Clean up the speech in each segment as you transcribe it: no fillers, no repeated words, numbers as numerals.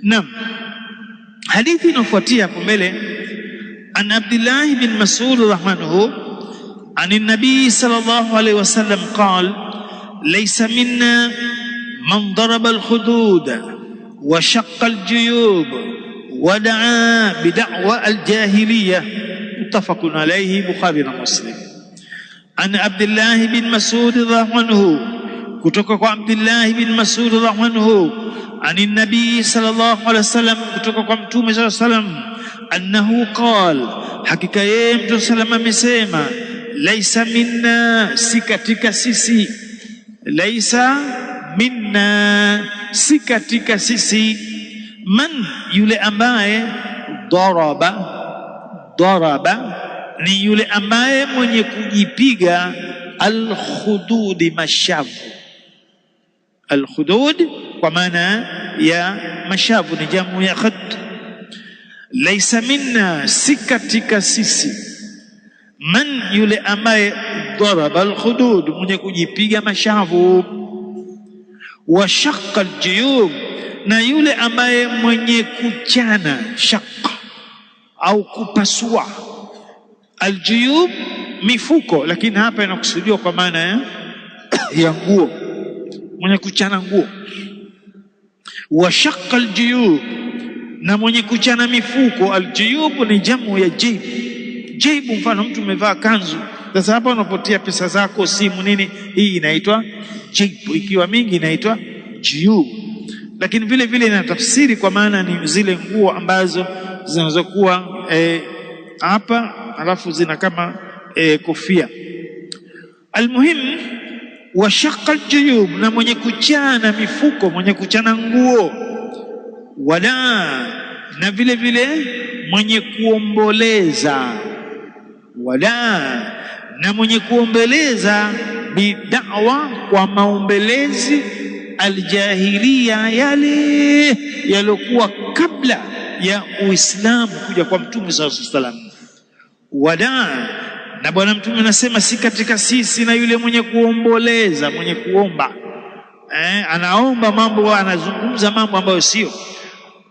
Naam, hadithi inafuatia hapo mbele, an Abdullah bin Mas'ud radhiyallahu an an-nabi sallallahu alayhi wasallam qala laysa minna man daraba al-hudud wa shaqqa al-juyub wa da'a bi da'wa al-jahiliyyah, muttafaqun alayhi, Bukhari na Muslim. An Abdullah bin Mas'ud radhiyallahu anhu, kutoka kwa Abdullah bin Mas'ud radhiyallahu anhu, ani nabii sallallahu alaihi wasallam, kutoka kwa mtume sallallahu alaihi wasallam, annahu qala, hakika yeye mtume sallallahu amesema, laisa minna, si katika sisi, laisa minna, si katika sisi, man, yule ambaye daraba ni yule ambaye mwenye kujipiga al-khudud, mashavu. Al-khudud kwa maana ya mashavu ni jamu ya khud. Laisa minna, si katika sisi, man, yule ambaye daraba al-khudud, mwenye kujipiga mashavu, wa shaqqa al-juyub, na yule ambaye mwenye kuchana, shaqqa au kupasua. Al-juyub mifuko, lakini hapa inakusudiwa kwa maana ya nguo, mwenye kuchana nguo. Wa shaqqa al-juyub, na mwenye kuchana mifuko. Al-juyub ni jamu ya jayb. Jayb, mfano mtu umevaa kanzu, sasa hapa unapotia pesa zako, simu, nini, hii inaitwa jayb, ikiwa mingi inaitwa juyub. Lakini vile vile ina tafsiri kwa maana ni zile nguo ambazo zinazokuwa hapa alafu zina kama kofia. Almuhim, wa shaqqa al-juyub, na mwenye kuchana mifuko, mwenye kuchana nguo. Wala, na vile vile mwenye kuomboleza. Wala, na mwenye kuombeleza bid'awa, kwa maombelezi, aljahiliya, yale yaliokuwa kabla ya Uislamu kuja kwa Mtume sallallahu alaihi wasallam. Wala, na bwana Mtume anasema si katika sisi, na yule mwenye kuomboleza, mwenye kuomba, anaomba mambo, anazungumza mambo ambayo sio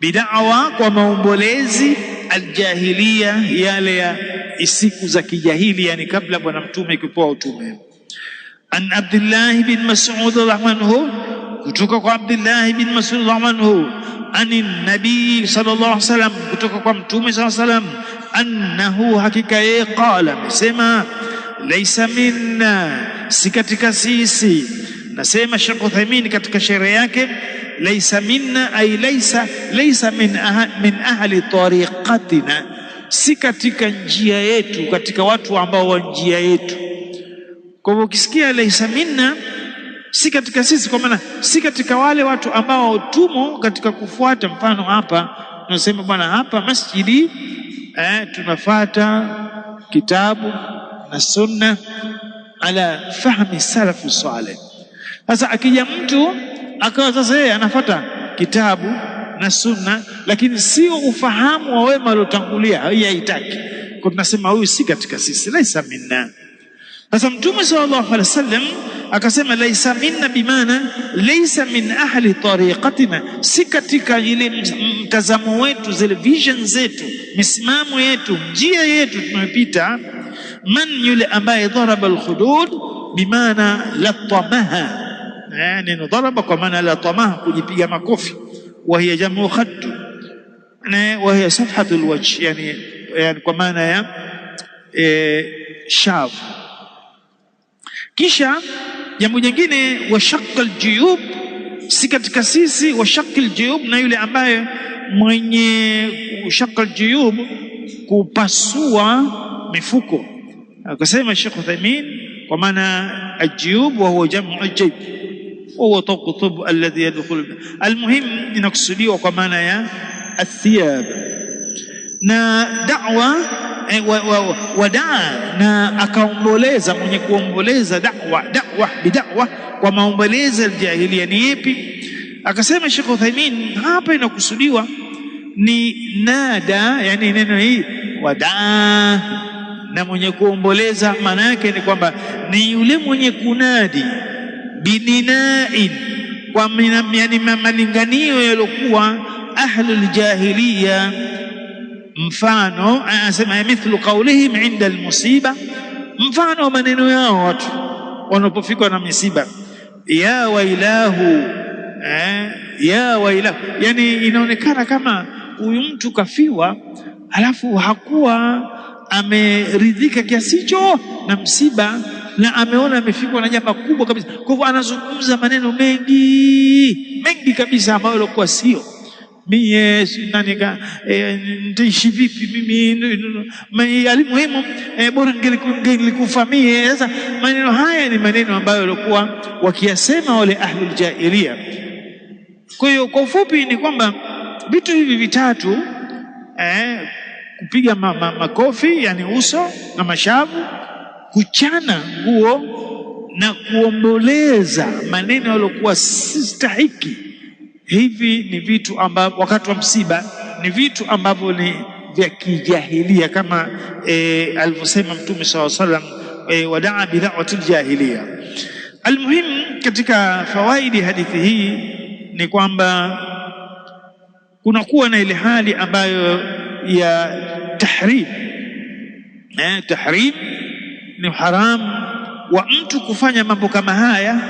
bid'awa, kwa maombolezi, aljahiliya, yale ya siku za kijahili, yani kabla bwana Mtume kupewa utume. An Abdullah bin Mas'ud radhiyallahu anhu, kutoka kwa Abdullah bin Mas'ud radhiyallahu anhu, ani nabii sallallahu alaihi wasallam, kutoka kwa Mtume sallallahu alaihi wasallam, annahu, hakika yeye, qala, amesema, laisa minna, si katika sisi. Nasema Sheikh Uthaymeen katika sheria yake, laisa minna ay laisa min ahli tariqatina, si katika njia yetu, katika watu ambao wa njia yetu. Kwa hivyo ukisikia laisa minna, si katika sisi, kwa maana si katika wale watu ambao tumo katika kufuata. Mfano hapa tunasema bwana, hapa masjidi tunafuata kitabu na sunna ala fahmi salafu salih. Sasa akija mtu akawa sasa yeye anafuata kitabu na sunna, lakini sio ufahamu wa wema waliotangulia, hii haitaki, kwa tunasema huyu si katika sisi, laisa minna. Sasa Mtume sallallahu alaihi wasallam akasema laisa minna, bimaana laisa min ahli tariqatina, si katika ile mtazamo wetu, zile vision zetu, misimamo yetu, njia yetu tunayopita. Man, yule ambaye daraba al-hudud, bimaana latamaha, yani daraba kwa maana latamaha, kujipiga makofi. Wa hiya jamu khadd, wa hiya safhatu al-wajh, yani kwa maana ya shavu. Kisha jambo jingine, wa shaqqa al-juyub, si katika sisi, wa shaqqa al-juyub, na yule ambaye mwenye shaqqa al-juyub, kupasua mifuko. Akasema Sheikh Uthaymeen, kwa maana al-juyub wa huwa jamu al-jayb, wa huwa taqthub alladhi yadkhul. Almuhim, inakusudiwa kwa maana ya athiyab. Na da'wa wadaa, na akaomboleza, mwenye kuomboleza, da'wa bid'awa, kwa maomboleza aljahiliya. Ni ipi? Akasema Sheikh Uthaymeen, hapa inakusudiwa ni nada, yani neno hii wadaa, na mwenye kuomboleza, maana yake ni kwamba ni yule mwenye kunadi bininain, kwa yani malinganio yaliokuwa ahlul jahiliya, mfano anasema mithlu qawlihim inda almusiba, mfano maneno yao watu wanapofikwa na misiba, ya wailahu, ya wailahu, yani inaonekana kama huyu mtu kafiwa alafu hakuwa ameridhika kiasi hicho na msiba, na ameona amefikwa na jambo kubwa kabisa. Kwa hivyo anazungumza maneno mengi kabisa ambayo yalikuwa sio mie nani nitaishi vipi mimi, alimuhimu bora ngelikufa mie. Sasa maneno haya ni maneno ambayo walikuwa wakiyasema wale ahlul jahiliya. Kwa hiyo kwa ufupi ni kwamba vitu hivi vitatu, kupiga makofi yani uso na mashavu, kuchana nguo na kuomboleza maneno yaliokuwa sistahiki, hivi ni vitu ambavyo wakati wa msiba ni vitu ambavyo ni vya kijahilia, kama alivyosema Mtume sallallahu alaihi wasallam, wadaa bid'atul jahiliya. Almuhim, katika fawaidi hadithi hii ni kwamba kunakuwa na ile hali ambayo ya tahrim. Tahrim ni haramu wa mtu kufanya mambo kama haya,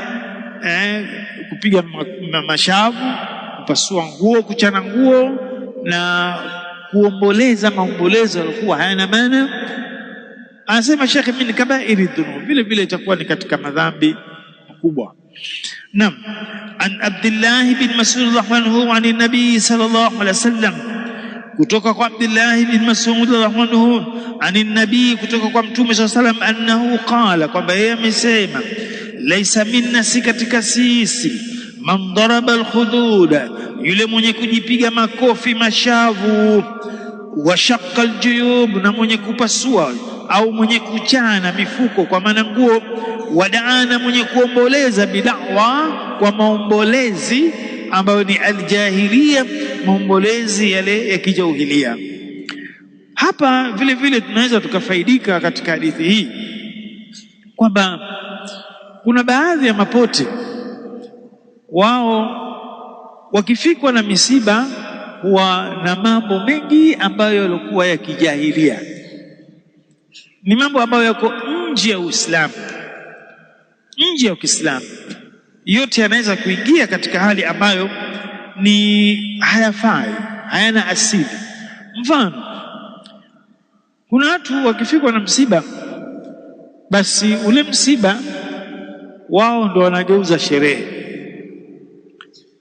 kupiga mashavu, kupasua nguo, kuchana nguo na kuomboleza maombolezo yalikuwa hayana maana. Anasema Sheikh, min kabairi dhunub, vile vile itakuwa ni katika madhambi makubwa. Naam, an Abdullah bin Mas'ud radhiyallahu anhu an nabii sallallahu alaihi wasallam, kutoka kwa Abdullah bin Mas'ud radhiyallahu anhu an nabii, kutoka kwa Mtume sallallahu alaihi wasallam, annahu qala, kwamba yeye amesema, laisa minna, si katika sisi, man daraba alkhududa, yule mwenye kujipiga makofi mashavu, wa shaqqa aljuyub, na mwenye kupasua au mwenye kuchana mifuko kwa maana nguo, wadaana, mwenye kuomboleza bid'awa, kwa maombolezi ambayo ni aljahiliya, maombolezi yale ya kijahilia. Hapa vile vile tunaweza tukafaidika katika hadithi hii kwamba kuna baadhi ya mapote wao wakifikwa na misiba huwa na mambo mengi ambayo yalikuwa ya kijahilia, ni mambo ambayo yako nje ya Uislamu, nje ya Uislamu. Yote yanaweza kuingia katika hali ambayo ni hayafai, hayana asili. Mfano, kuna watu wakifikwa na msiba, basi ule msiba wao ndo wanageuza sherehe.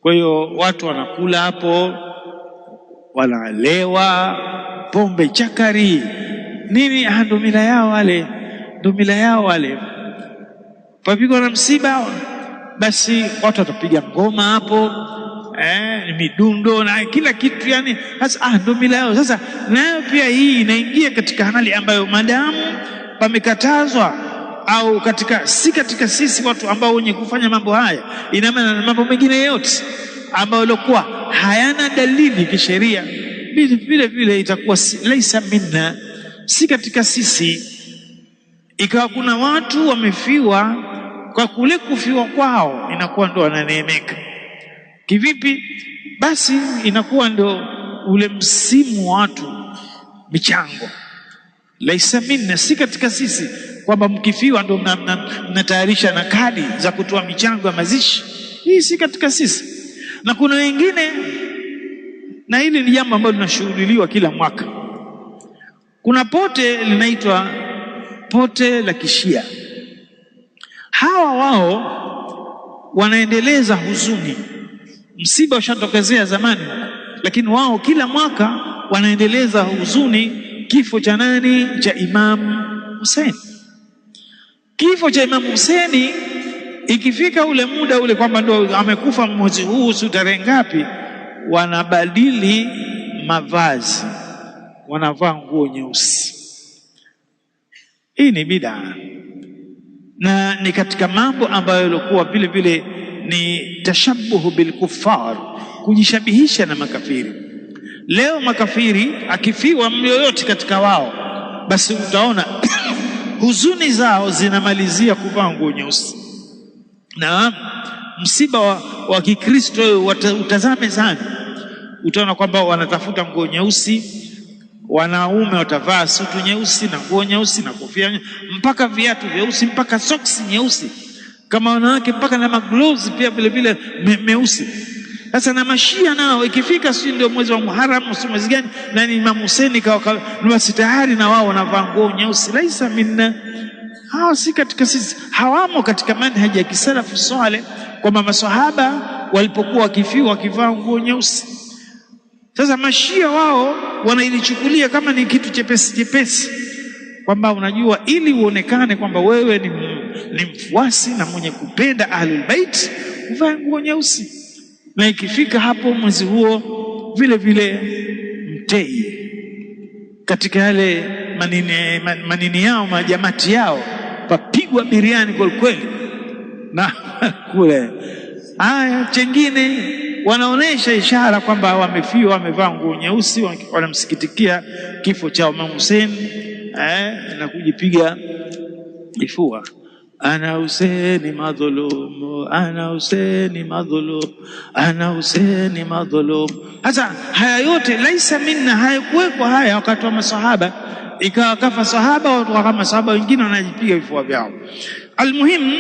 Kwa hiyo watu wanakula hapo, wanalewa pombe chakari nini, ndo mila yao wale, ndo mila yao wale. Papigwa na msiba, basi watu watapiga ngoma hapo, midundo na kila kitu, yani sasa ndo mila yao. Sasa nayo pia hii inaingia katika hali ambayo madamu pamekatazwa, au si katika sisi watu ambao wenye kufanya mambo haya, ina maana na mambo mengine yote ambayo yalikuwa hayana dalili kisheria, vile vile itakuwa laisa minna, si katika sisi. Ikawa kuna watu wamefiwa, kwa kule kufiwa kwao inakuwa ndo wananeemeka. Kivipi? Basi inakuwa ndo ule msimu wa watu michango. Laisa minna, si katika sisi, kwamba mkifiwa ndo mnatayarisha na kadi za kutoa michango ya mazishi. Hii si katika sisi. Na kuna wengine, na hili ni jambo ambalo linashuhudiliwa kila mwaka, kuna pote linaitwa pote la Kishia. Hawa wao wanaendeleza huzuni, msiba ushatokezea zamani, lakini wao kila mwaka wanaendeleza huzuni, kifo cha nani? Cha Imam Hussein. Kifo cha Imam Hussein ikifika ule muda ule kwamba ndo amekufa mwezi huu, si tarehe ngapi, wanabadili mavazi, wanavaa nguo nyeusi. Hii ni bid'a na ni katika mambo ambayo yalikuwa vile vile ni tashabuhu bil kuffar, kujishabihisha na makafiri. Leo makafiri akifiwa yoyote katika wao, basi utaona huzuni zao zinamalizia kuvaa nguo nyeusi. Na msiba wa Kikristo utazame sana, utaona kwamba wanatafuta nguo nyeusi. Wanaume watavaa sutu nyeusi na nguo nyeusi na kofia mpaka viatu vyeusi mpaka socks nyeusi, kama wanawake mpaka na magloves pia vile vile meusi. Sasa na mashia nao ikifika si ndio mwezi wa Muharram, si mwezi gani, na ni Imam Hussein basi tayari na wao wanavaa nguo nyeusi. Laisa minna, hao si katika sisi, hawamo katika manhaji ya kisalafu saleh, kwamba maswahaba walipokuwa wakifiwa wakivaa nguo nyeusi. Sasa mashia wao wanailichukulia kama ni kitu chepesi chepesi, kwamba unajua, ili uonekane kwamba wewe ni mfuasi na mwenye kupenda Ahlul Bait, uvae nguo nyeusi. Na ikifika hapo mwezi huo vile vile mtei katika yale manini yao, majamati yao, papigwa biriani kwa kweli na kule. Haya, chengine wanaonesha ishara kwamba wamefiwa, wamevaa nguo nyeusi, wanamsikitikia kifo cha Imam Hussein, na kujipiga kifua, ana Husaini madhulum, ana Husaini madhulum, ana Husaini madhulum. Hasa haya yote laisa minna, hayakuwekwa haya wakati wa masahaba. Ikawa kafa sahaba, watu kama sahaba wengine wanajipiga vifua vyao. Almuhimu,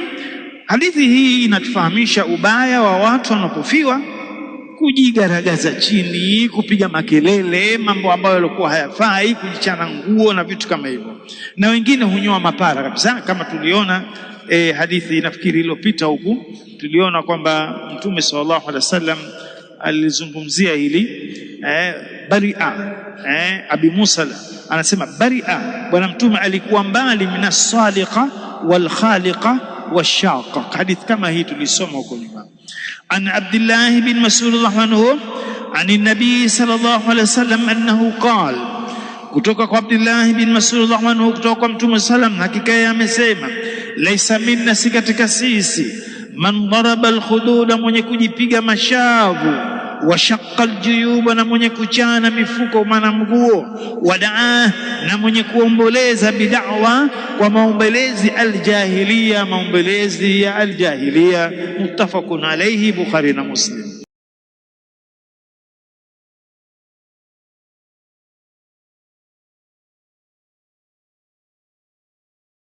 hadithi hii inatufahamisha ubaya wa watu wanapofiwa kujigaragaza chini, kupiga makelele, mambo ambayo yalikuwa hayafai, kujichana nguo na vitu kama hivyo. Na wengine hunyoa mapara kabisa, kama tuliona hadithi nafikiri iliyopita huku, tuliona kwamba Mtume sallallahu alaihi wasallam alizungumzia hili baria. Abi Musa anasema baria, bwana Mtume alikuwa mbali minas saliqa wal khaliqa washaqa. Hadithi kama hii tulisoma huko nyuma. An Abdullah bin Mas'ud radhiyallahu anhu ani nabii sallallahu alaihi wasallam annahu qala, kutoka kwa Abdullah bin Mas'ud radhiyallahu anhu, kutoka kwa Mtume sallam, hakika yeye amesema, laisa minna, si katika sisi, man daraba alkhududa, mwenye kujipiga mashavu, wa shaqqa aljuyuba, na mwenye kuchana mifuko maana mguo, wadaa, na mwenye kuomboleza, bid'awa, kwa maombelezi, aljahiliya, maombelezi ya aljahiliya. Muttafaqun alayhi, Bukhari na Muslim.